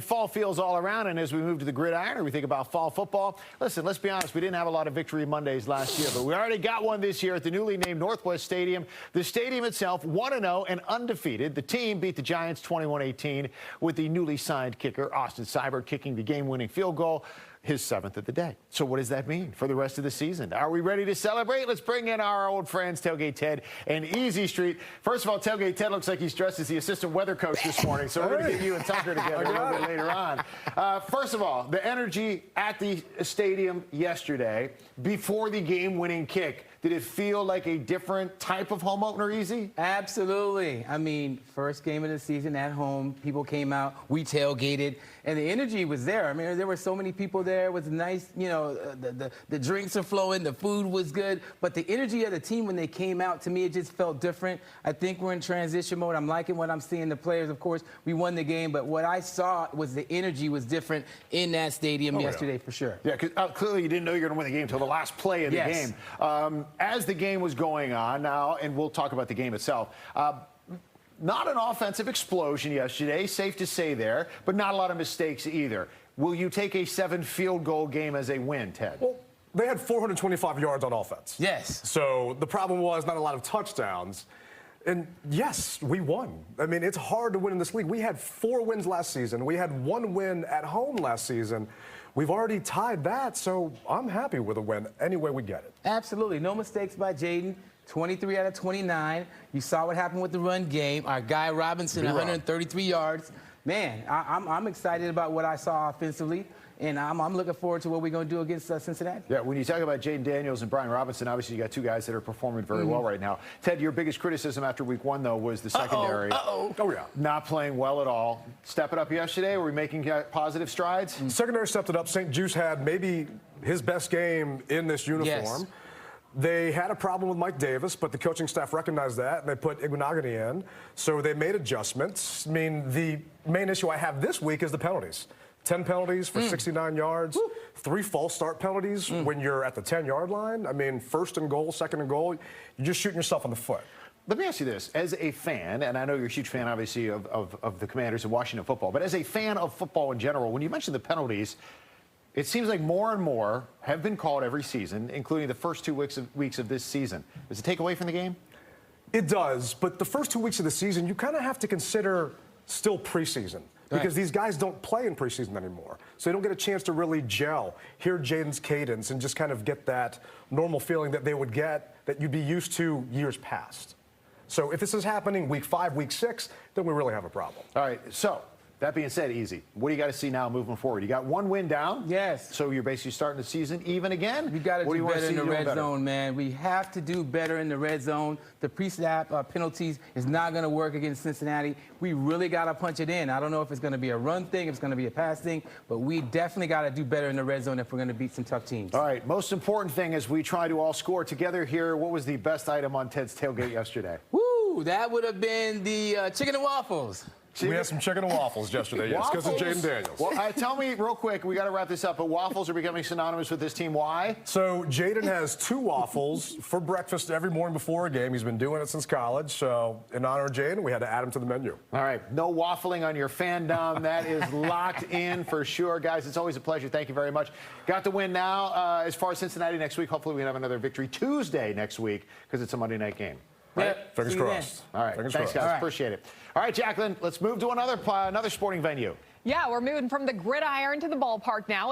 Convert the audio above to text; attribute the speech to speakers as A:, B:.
A: Fall feels all around, and as we move to the gridiron, or we think about fall football, listen, let's be honest, we didn't have a lot of victory Mondays last year, but we already got one this year at the newly named Northwest Stadium. The stadium itself, 1-0 and undefeated. The team beat the Giants 21-18 with the newly signed kicker, Austin Seibert, kicking the game-winning field goal, his 7th of the day. So what does that mean for the rest of the season? Are we ready to celebrate? Let's bring in our old friends, Tailgate Ted and Easy Street. First of all, Tailgate Ted looks like he's dressed as the assistant weather coach this morning, so we're going to get you and Tucker together a little bit later on. First of all, the energy at the stadium yesterday before the game-winning kick. Did it feel like a different type of home opener, Easy?
B: Absolutely. I mean, first game of the season at home, people came out, we tailgated, and the energy was there. I mean, there were so many people there. It was nice, you know, the drinks are flowing, the food was good, but the energy of the team when they came out, to me, it just felt different. I think we're in transition mode. I'm liking what I'm seeing. The players, of course, we won the game, but what I saw was the energy was different in that stadium yesterday, for sure.
A: Yeah, because clearly you didn't know you were going to win the game until the last play of the game. As the game was going on now, and we'll talk about the game itself, not an offensive explosion yesterday, safe to say there, but not a lot of mistakes either. Will you take a 7-field-goal game as a win, Ted?
C: Well, they had 425 yards on offense.
B: Yes.
C: So the problem was not a lot of touchdowns. And yes, we won. I mean, it's hard to win in this league. We had 4 wins last season. We had 1 win at home last season. We've already tied that, so I'm happy with a win any way we get it.
B: Absolutely. No mistakes by Jaden. 23 out of 29. You saw what happened with the run game. Our guy Robinson, 133 yards. Man, I'm excited about what I saw offensively, and I'm looking forward to what we're going to do against Cincinnati.
A: Yeah, when you talk about Jaden Daniels and Brian Robinson, obviously you got 2 guys that are performing very well right now. Ted, your biggest criticism after week 1, though, was the secondary.
C: Oh, yeah.
A: Not playing well at all. Step it up yesterday. Were we making positive strides?
C: Secondary stepped it up. St. Juice had maybe his best game in this uniform.
B: Yes.
C: They had a problem with Mike Davis, but the coaching staff recognized that, and they put Iguanagani in. So they made adjustments. I mean, the main issue I have this week is the penalties. 10 penalties for 69 yards, 3 false start penalties when you're at the 10-yard line. I mean, 1st and goal, 2nd and goal, you're just shooting yourself in the foot.
A: Let me ask you this. As a fan, and I know you're a huge fan, obviously, of the Commanders and Washington football, but as a fan of football in general, when you mention the penalties, it seems like more and more have been called every season, including the first 2 weeks of this season. Does it take away from the game?
C: It does, but the first 2 weeks of the season, you kind of have to consider still preseason. Because these guys don't play in preseason anymore. So they don't get a chance to really gel, hear Jaden's cadence, and just kind of get that normal feeling that they would get that you'd be used to years past. So if this is happening week 5, week 6, then we really have a problem.
A: All right, so that being said, Easy, what do you got to see now moving forward? You got 1 win down.
B: Yes.
A: So you're basically starting the season even again?
B: We got to do better in the red zone, man. We have to do better in the red zone. The pre-snap penalties is not going to work against Cincinnati. We really got to punch it in. I don't know if it's going to be a run thing, if it's going to be a pass thing, but we definitely got to do better in the red zone if we're going to beat some tough teams.
A: All right, most important thing as we try to all score together here, what was the best item on Ted's tailgate yesterday?
B: Woo, that would have been the chicken and waffles.
C: We had some chicken and waffles yesterday, yes, because of Jaden Daniels.
A: Well, tell me real quick, we got to wrap this up, but waffles are becoming synonymous with this team. Why?
C: So Jaden has 2 waffles for breakfast every morning before a game. He's been doing it since college. So in honor of Jaden, we had to add him to the menu.
A: All right, no waffling on your fandom. That is locked in for sure. Guys, it's always a pleasure. Thank you very much. Got the win now. As far as Cincinnati next week, hopefully we can have another victory Tuesday next week because it's a Monday night game. Right?
C: Fingers crossed.
A: All right. Thanks, guys. Appreciate it. All right, Jacqueline, let's move to another sporting venue.
D: Yeah, we're moving from the gridiron to the ballpark now.